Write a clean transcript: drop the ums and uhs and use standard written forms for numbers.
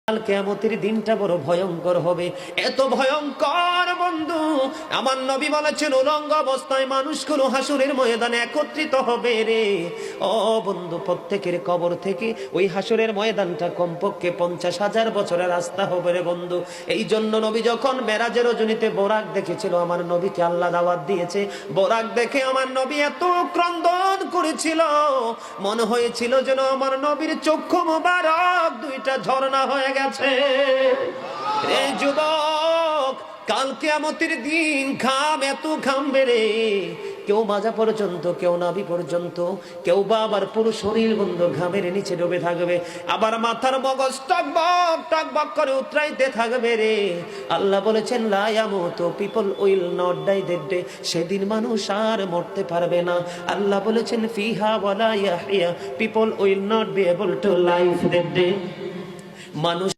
কাল কিয়ামতের দিনটা বড় ভয়ঙ্কর হবে, এত ভয়ঙ্কর বন্ধু। আমার নবী বলেছেন উলঙ্গ অবস্থায় মানুষগুলো হাসরের ময়দানে একত্রিত হবে রে। ও বন্ধু, প্রত্যেকের কবর থেকে ওই হাসরের ময়দানটা কমপক্ষে 50,000 বছরের রাস্তা হবে রে বন্ধু। এই জন্য নবী যখন মেরাজের রজনীতে বোরাক দেখেছিল, আমার নবীকে আল্লাহ দাওয়াত দিয়েছে, বোরাক দেখে আমার নবী এত ক্রন্দন করেছিল, মনে হয়েছিল যেন আমার নবীর চক্ষু মুবারক দুইটা ঝর্ণা হয়ে গেছে। রে যুবক, কাল কিয়ামতের দিন ঘাম এত ঘামবে রে, কেউ মাজা পর্যন্ত, কেউ নাভি পর্যন্ত, কেউ বা আবার পুরো শরীর বন্ধু ঘামের নিচে ডুবে থাকবে, আবার মাথার মগজ টকবক টকবক করে উতরাইতে থাকবে রে। আল্লাহ বলেছেন লা ইয়ামুতু, people will not die that day, সেদিন মানুষ আর মরতে পারবে না। আল্লাহ বলেছেন ফিহা ওয়ালা ইয়াহইয়া, people will not be able to live that day, মানুষ